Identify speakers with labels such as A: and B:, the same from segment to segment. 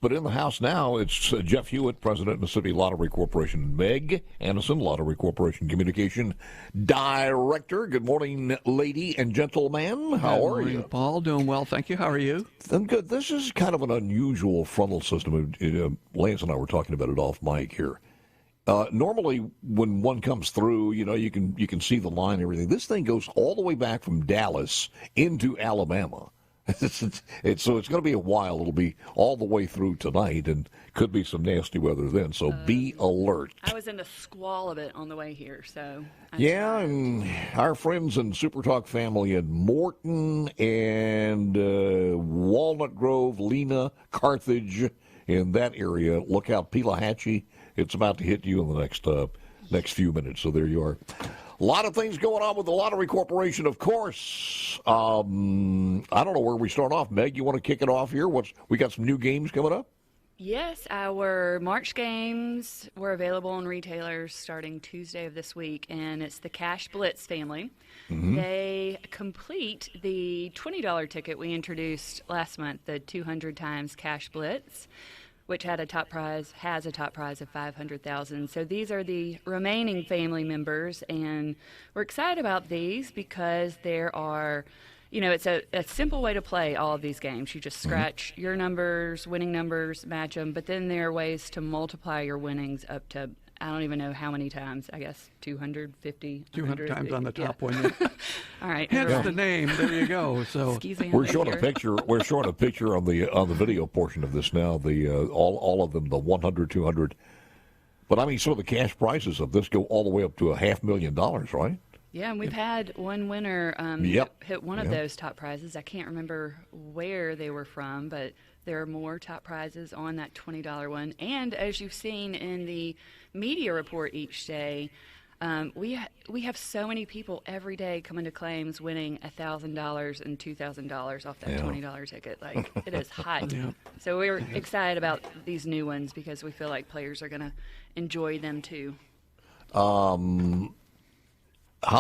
A: but in the house now, it's Jeff Hewitt, President of Mississippi Lottery Corporation, Meg Anderson, Lottery Corporation Communication Director. Good morning, lady and gentleman. How are you?
B: Paul, doing well, thank you. How are you?
A: I'm good. This is kind of an unusual frontal system. Lance and I were talking about it off mic here. Normally, when one comes through, you can see the line and everything. This thing goes all the way back from Dallas into Alabama. So it's going to be a while. It'll be all the way through tonight, and could be some nasty weather then. So be alert.
C: I was in the squall of it on the way here, so.
A: And our friends in Super Talk family in Morton and Walnut Grove, Lena, Carthage, in that area. Look out, Pelahatchie. It's about to hit you in the next few minutes. So there you are. A lot of things going on with the Lottery Corporation, of course. I don't know where we start off. Meg, you want to kick it off here? We got some new games coming up?
C: Yes, our March games were available on retailers starting Tuesday of this week, and it's the Cash Blitz family. Mm-hmm. They complete the $20 ticket we introduced last month, the 200 times Cash Blitz, which has a top prize of $500,000. So these are the remaining family members, and we're excited about these because there are, it's a simple way to play all of these games. You just scratch your numbers, winning numbers, match them, but then there are ways to multiply your winnings up to, I don't even know how many times, I guess 250.
B: 200 times on the top
C: yeah.
B: one.
C: All right.
B: Hence the name. There you go. So
A: we're showing a picture. We're showing a picture on the video portion of this now. The all of them, the 100, 200. But I mean, some of the cash prizes of this go all the way up to $500,000, right?
C: Yeah, and we've had one winner hit one of those top prizes. I can't remember where they were from, but there are more top prizes on that $20 one. And as you've seen in the media report each day, we have so many people every day coming to claims winning $1,000 and $2,000 off that $20 ticket. Like, it is hot. Yeah. So we're excited about these new ones because we feel like players are going to enjoy them too.
A: How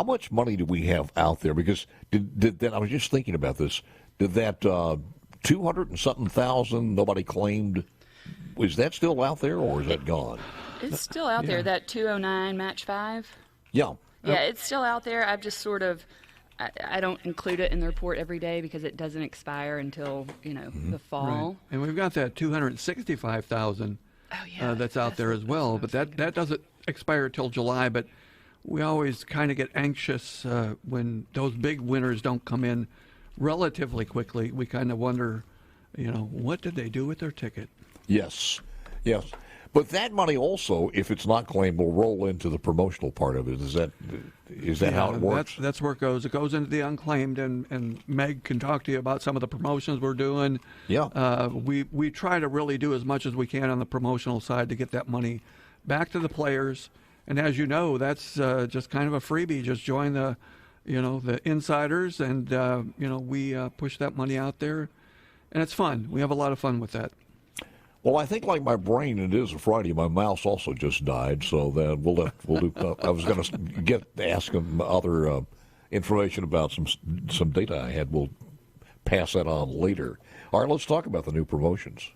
A: much money do we have out there? Because did I was just thinking about this. Did that 200 and something thousand nobody claimed? Is that still out there, or is that gone?
C: It's still out there. That 209 match 5.
A: Yeah.
C: Yeah, it's still out there. I've just sort of, I don't include it in the report every day because it doesn't expire until the fall.
B: Right. And we've got that 265,000 that's out there as well. But that doesn't expire till July. But we always kind of get anxious when those big winners don't come in relatively quickly. We kind of wonder, what did they do with their ticket?
A: Yes. But that money also, if it's not claimed, will roll into the promotional part of it. Is that how it works?
B: That's where it goes. It goes into the unclaimed, and Meg can talk to you about some of the promotions we're doing.
A: Yeah.
B: We try to really do as much as we can on the promotional side to get that money back to the players. And as you know, that's just kind of a freebie. Just join the insiders, and we push that money out there, and it's fun. We have a lot of fun with that.
A: Well, I think like my brain, it is a Friday. My mouse also just died, so that we'll do. I was going to ask him other information about some data I had. We'll pass that on later. All right, let's talk about the new promotions.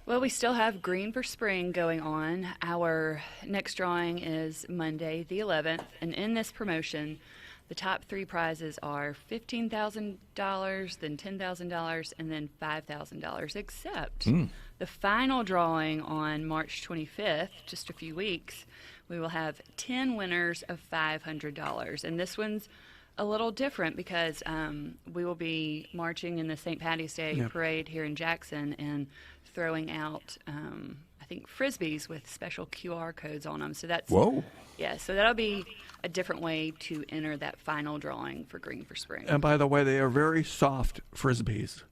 C: Well, we still have Green for Spring going on. Our next drawing is Monday, the 11th, and in this promotion, the top 3 prizes are $15,000, then $10,000, and then $5,000, except the final drawing on March 25th, just a few weeks, we will have 10 winners of $500. And this one's a little different because we will be marching in the St. Patty's Day parade here in Jackson and throwing out, I think, Frisbees with special QR codes on them. So that's so that'll be a different way to enter that final drawing for Green for Spring.
B: And by the way, they are very soft Frisbees.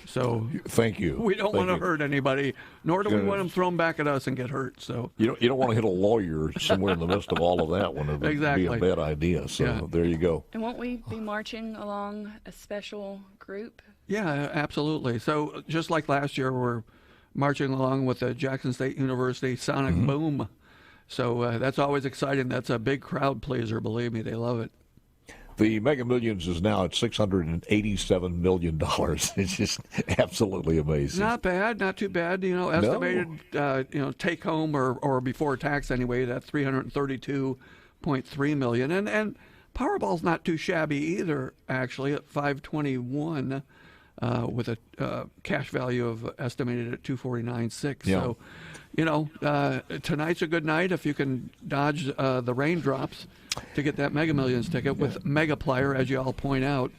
B: So
A: thank you.
B: We don't want to hurt anybody, nor do we want them thrown back at us and get hurt. So
A: you don't want to hit a lawyer somewhere in the midst of all of that one. It would be a bad idea. So there you go.
C: And won't we be marching along a special group?
B: Yeah, absolutely. So just like last year, we're marching along with the Jackson State University Sonic Boom. So that's always exciting. That's a big crowd pleaser. Believe me, they love it.
A: The Mega Millions is now at $687 million. It's just absolutely amazing.
B: Not bad, not too bad. Estimated, take home or before tax anyway, that's $332.3 million. And Powerball's not too shabby either, actually, at 521, with a cash value of estimated at 249.6.
A: Yeah.
B: So, tonight's a good night if you can dodge the raindrops to get that Mega Millions ticket with Mega Player, as you all point out.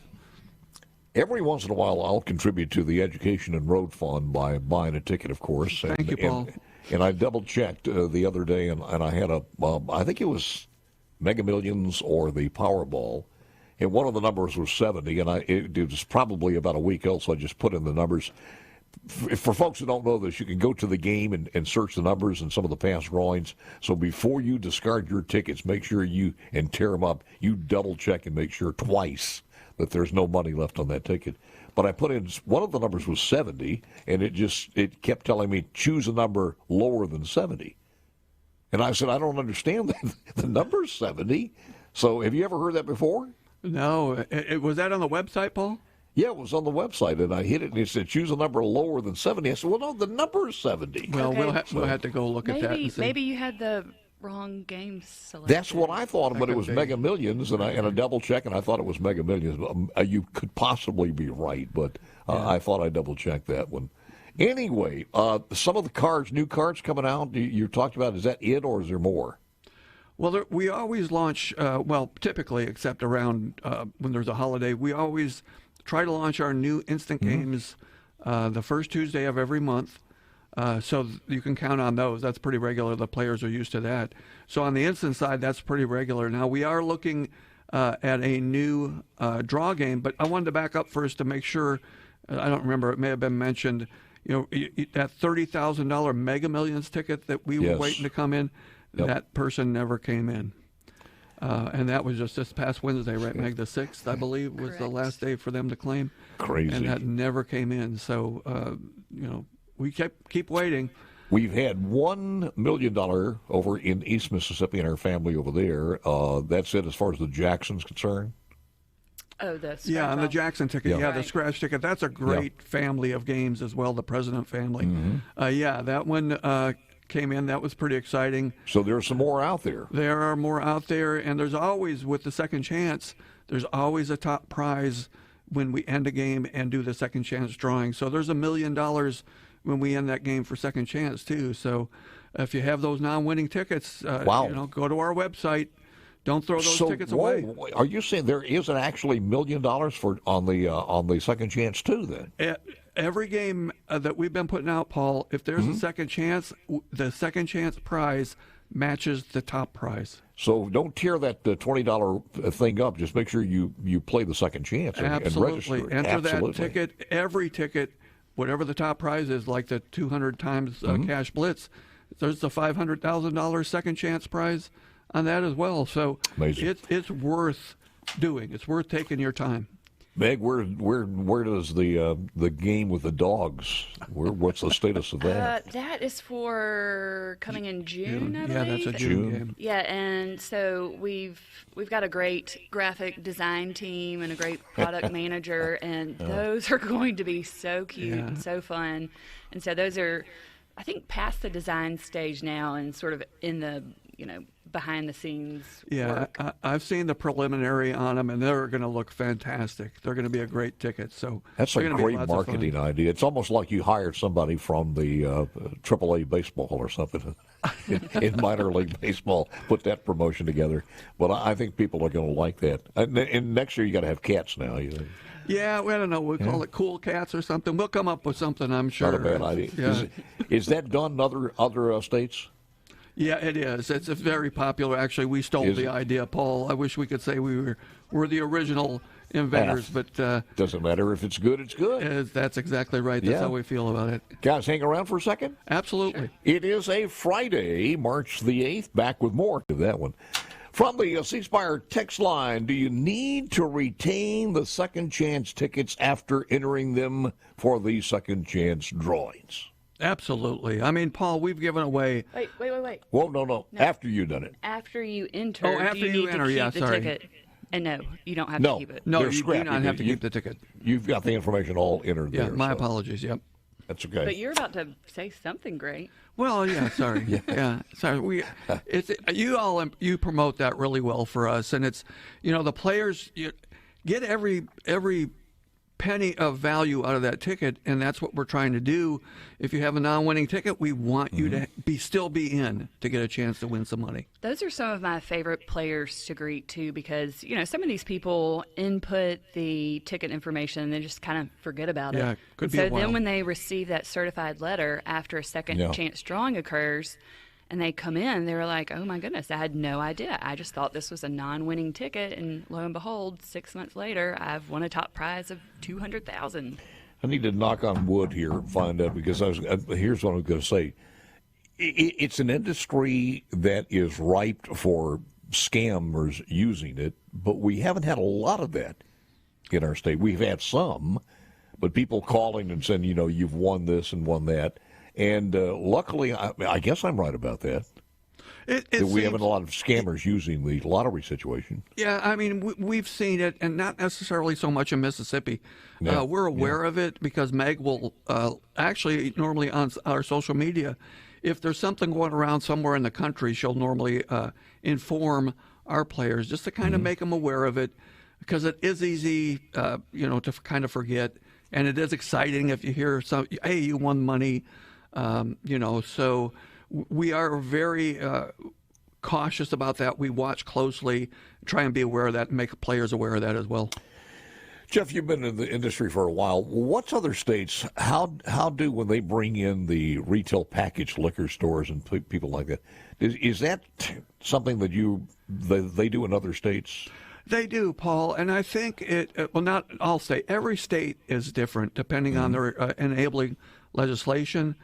A: Every once in a while, I'll contribute to the Education and Road Fund by buying a ticket, of course.
B: Thank you, Paul.
A: And I double-checked the other day, and I had I think it was Mega Millions or the Powerball, and one of the numbers was 70, and it was probably about a week old, so I just put in the numbers. For folks who don't know this, you can go to the game and search the numbers and some of the past drawings. So before you discard your tickets, make sure and tear them up, you double-check and make sure twice that there's no money left on that ticket. But I put in, one of the numbers was 70, and it kept telling me, choose a number lower than 70. And I said, I don't understand that. The number's 70. So have you ever heard that before?
B: No. Was that on the website, Paul?
A: Yeah, it was on the website, and I hit it, and it said, choose a number lower than 70. I said, well, no, the number is 70.
B: Well,
C: okay.
B: we'll have to go look at that and see.
C: Maybe you had the wrong game selected.
A: That's what I thought, but it was Mega Millions, and I double check, and I thought it was Mega Millions. You could possibly be right, but I thought I double checked that one. Anyway, some of the new cards coming out. You talked about, is that it, or is there more?
B: Well, we always launch. Typically, except around when there's a holiday, we always try to launch our new instant games the first Tuesday of every month. So you can count on those. That's pretty regular. The players are used to that. So on the instant side, that's pretty regular. Now, we are looking at a new draw game, but I wanted to back up first to make sure. I don't remember. It may have been mentioned. That $30,000 Mega Millions ticket that we were waiting to come in, that person never came in. And that was just this past Wednesday, right, Meg? The 6th, I believe, was the last day for them to claim.
A: Crazy.
B: And that never came in. So, we keep waiting.
A: We've had $1 million over in East Mississippi in our family over there. That's it as far as the Jackson's concerned.
C: Oh, the
B: and the Jackson ticket. Yeah,
C: Right.
B: the scratch ticket. That's a great family of games as well, the President family. That one came in. That was pretty exciting.
A: So there's some more out there.
B: There are more out there, and there's always, with the second chance, there's always a top prize when we end a game and do the second chance drawing. So there's $1 million when we end that game for second chance, too. So if you have those non-winning tickets, go to our website. Don't throw those tickets away.
A: Are you saying there isn't actually $1 million on the second chance, too, then?
B: Every game that we've been putting out, Paul, if there's a second chance, the second chance prize matches the top prize.
A: So don't tear that $20 thing up. Just make sure you play the second chance and register.
B: Enter that ticket. Every ticket, whatever the top prize is, like the 200 times cash blitz, there's the $500,000 second chance prize on that as well. So it's worth doing. It's worth taking your time.
A: Meg, where does the game with the dogs? What's the status of that?
C: That is for coming in June, I believe.
B: Yeah, that's a June game.
C: Yeah, and so we've got a great graphic design team and a great product manager, and those are going to be so cute and so fun. And so those are, I think, past the design stage now and sort of in the behind the scenes work.
B: I've seen the preliminary on them, and they're going to look fantastic. They're going to be a great ticket. So
A: that's a great marketing idea. It's almost like you hired somebody from the AAA baseball or something in minor league baseball, put that promotion together. But I think people are going to like that. And next year you got to have cats now.
B: Yeah, I don't know. We'll call it Cool Cats or something. We'll come up with something, I'm sure.
A: Not a bad idea.
B: Yeah.
A: Is that done in other states?
B: Yeah, it is. It's very popular. Actually, we stole the idea, Paul. I wish we could say we were the original inventors, but
A: doesn't matter if it's good. It's good.
B: That's exactly right. That's how we feel about it.
A: Guys, hang around for a second.
B: Absolutely.
A: It is a Friday, March the 8th. Back with more of that one. From the C Spire text line, do you need to retain the second chance tickets after entering them for the second chance drawings?
B: Absolutely. I mean, Paul, we've given away.
C: Wait.
A: Well, no. After you've done it.
C: After you enter.
B: After
C: you
B: enter,
C: keep the ticket? And no, you don't have
A: No.
C: to keep it.
B: No,
A: They're
B: you do
A: scrapped.
B: not have to keep the ticket.
A: You've got the information all entered
B: Yeah,
A: there.
B: my
A: so
B: apologies. Yep.
A: That's okay.
C: But you're about to say something great.
B: Well, yeah, sorry. yeah. Sorry. You promote that really well for us, and it's the players get every penny of value out of that ticket, and that's what we're trying to do. If you have a non-winning ticket, we want you to still be in to get a chance to win some money.
C: Those are some of my favorite players to greet too, because some of these people input the ticket information and they just kind of forget about
B: Yeah,
C: it.
B: could
C: And
B: be
C: so
B: a while.
C: then when they receive that certified letter after a second chance drawing occurs, and they come in, they were like, "Oh my goodness, I had no idea. I just thought this was a non-winning ticket, and lo and behold, 6 months later, I've won a top prize of $200,000."
A: I need to knock on wood here and find out, because here's what I was going to say. It's an industry that is ripe for scammers using it, but we haven't had a lot of that in our state. We've had some, but people calling and saying, you've won this and won that. And luckily, I guess I'm right about that. We have a lot of scammers using the lottery situation.
B: Yeah, I mean, we've seen it, and not necessarily so much in Mississippi.
A: Yeah,
B: we're aware of it because Meg will actually normally on our social media, if there's something going around somewhere in the country, she'll normally inform our players just to kind of make them aware of it, because it is easy, to kind of forget, and it is exciting if you hear hey, you won money. So we are very cautious about that. We watch closely, try and be aware of that, and make players aware of that as well.
A: Jeff, you've been in the industry for a while. What's other states, how do, when they bring in the retail package liquor stores and people like that, is that something that they do in other states?
B: They do, Paul, and I think not all states. Every state is different depending on their enabling legislation.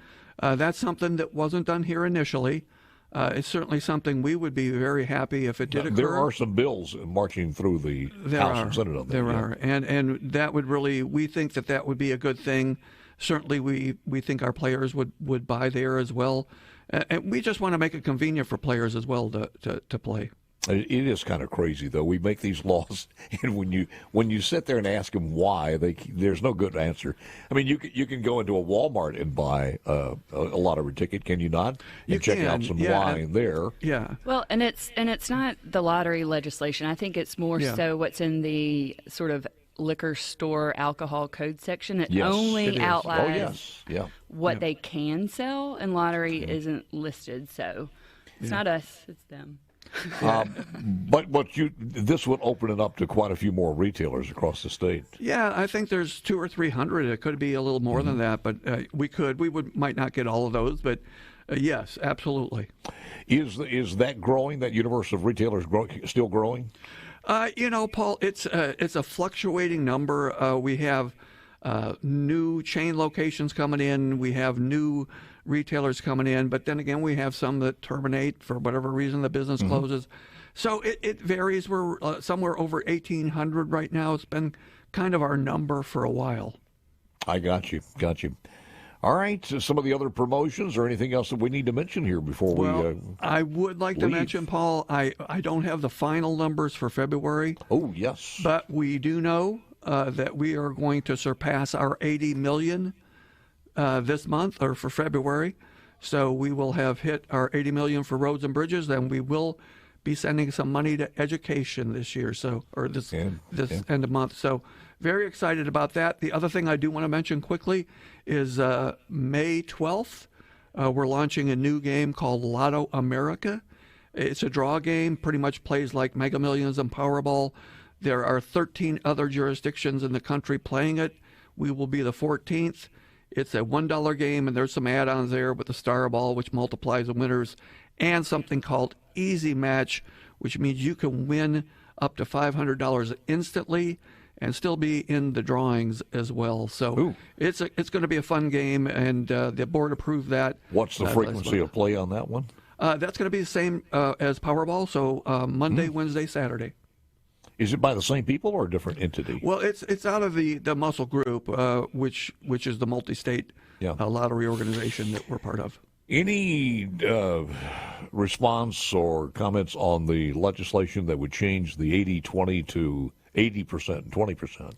B: That's something that wasn't done here initially. It's certainly something we would be very happy if it did occur.
A: There are some bills marching through the House and Senate on that.
B: There are, and that would really, we think that would be a good thing. Certainly, we think our players would buy there as well, and we just want to make it convenient for players as well to play.
A: It is kind of crazy, though. We make these laws, and when you sit there and ask them why, there's no good answer. I mean, you can go into a Walmart and buy a lottery ticket, can you not? And check out some wine there.
B: Yeah.
C: Well, and it's not the lottery legislation. I think it's more so what's in the sort of liquor store alcohol code section that only outlines what they can sell, and lottery isn't listed. So it's not us, it's them.
A: But this would open it up to quite a few more retailers across the state.
B: Yeah, I think there's 200 or 300. It could be a little more than that, but we might not get all of those, but yes, absolutely.
A: Is that growing? That universe of retailers still growing?
B: Paul, it's a fluctuating number. We have new chain locations coming in. We have new retailers coming in, but then again, we have some that terminate for whatever reason. The business closes, so it varies. We're somewhere over 1,800 right now. It's been kind of our number for a while.
A: I got you. All right. So some of the other promotions or anything else that we need to mention here before we
B: I would like to mention, Paul, I don't have the final numbers for February.
A: Oh, yes.
B: But we do know that we are going to surpass our 80 million this month, or for February. So we will have hit our 80 million for roads and bridges, and we will be sending some money to education this year, this end of month. So very excited about that. The other thing I do want to mention quickly is May 12th, we're launching a new game called Lotto America. It's a draw game, pretty much plays like Mega Millions and Powerball. There are 13 other jurisdictions in the country playing it. We will be the 14th. It's a $1 game, and there's some add-ons there with the Star Ball, which multiplies the winners, and something called Easy Match, which means you can win up to $500 instantly and still be in the drawings as well. So it's going to be a fun game, and the board approved that.
A: What's the frequency of play on that one?
B: That's going to be the same as Powerball, so Monday, Wednesday, Saturday.
A: Is it by the same people or a different entity?
B: Well, it's out of the Muscle Group, which is the multi-state lottery organization that we're part of.
A: Any response or comments on the legislation that would change the 80-20 to 80% and 20%?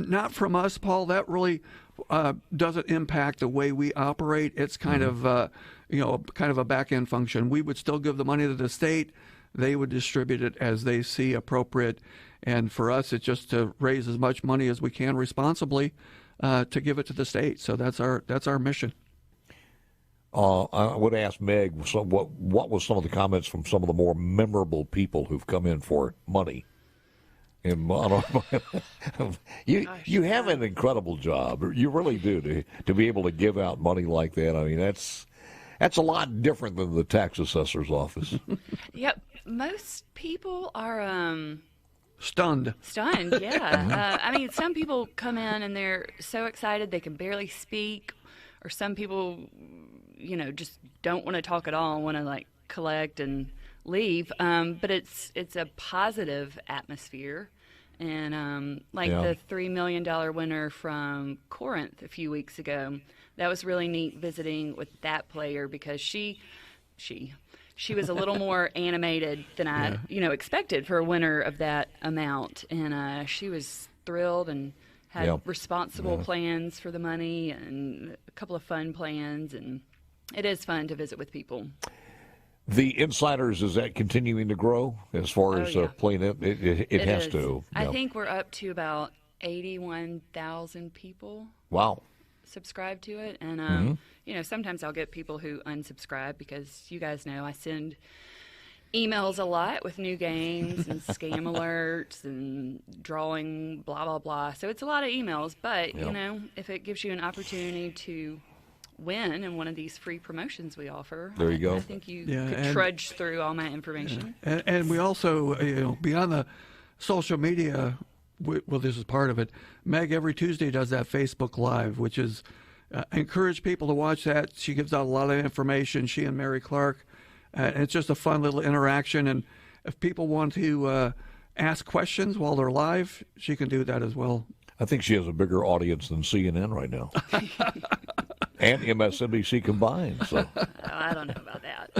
B: Not from us, Paul. That really doesn't impact the way we operate. It's kind of, kind of a back-end function. We would still give the money to the state. They would distribute it as they see appropriate. And for us, it's just to raise as much money as we can responsibly to give it to the state. So that's our mission.
A: I would ask Meg, what was some of the comments from some of the more memorable people who've come in for money? And you have an incredible job. You really do to be able to give out money like that. I mean, that's a lot different than the tax assessor's office.
C: Yep, most people are
B: stunned.
C: Stunned, yeah. I mean, some people come in and they're so excited they can barely speak, or some people, just don't want to talk at all and want to like collect and leave. But it's a positive atmosphere. And the $3 million winner from Corinth a few weeks ago, that was really neat visiting with that player because she was a little more animated than I expected for a winner of that amount. And she was thrilled and had responsible plans for the money and a couple of fun plans. And it is fun to visit with people.
A: The Insiders, is that continuing to grow as far as playing it? It has to.
C: I think we're up to about 81,000 people.
A: Wow.
C: Subscribe to it. And, sometimes I'll get people who unsubscribe because you guys know I send emails a lot with new games and scam alerts and drawing, blah, blah, blah. So it's a lot of emails. But, if it gives you an opportunity to win in one of these free promotions we offer.
A: There you go.
C: I think you could trudge through all my information.
B: And we also, beyond the social media, this is part of it. Meg every Tuesday does that Facebook Live, which is encourage people to watch that. She gives out a lot of information. She and Mary Clark, and it's just a fun little interaction. And if people want to ask questions while they're live, she can do that as well.
A: I think she has a bigger audience than CNN right now. And MSNBC combined. So
C: I don't know about that.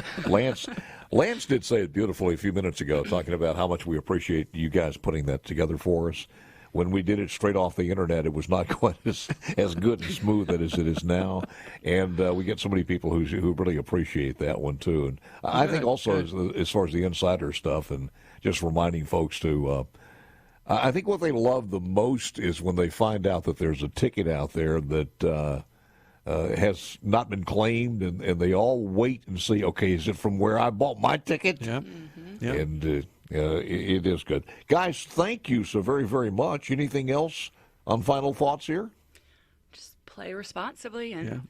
A: Lance did say it beautifully a few minutes ago, talking about how much we appreciate you guys putting that together for us. When we did it straight off the internet, it was not quite as good and smooth as it is now. And we get so many people who really appreciate that one, too. And I think also as far as the insider stuff and just reminding folks to I think what they love the most is when they find out that there's a ticket out there that has not been claimed, and they all wait and see, okay, is it from where I bought my ticket?
B: Yeah.
C: Mm-hmm.
B: Yep.
A: And it is good. Guys, thank you so very, very much. Anything else on final thoughts here?
C: Just play responsibly and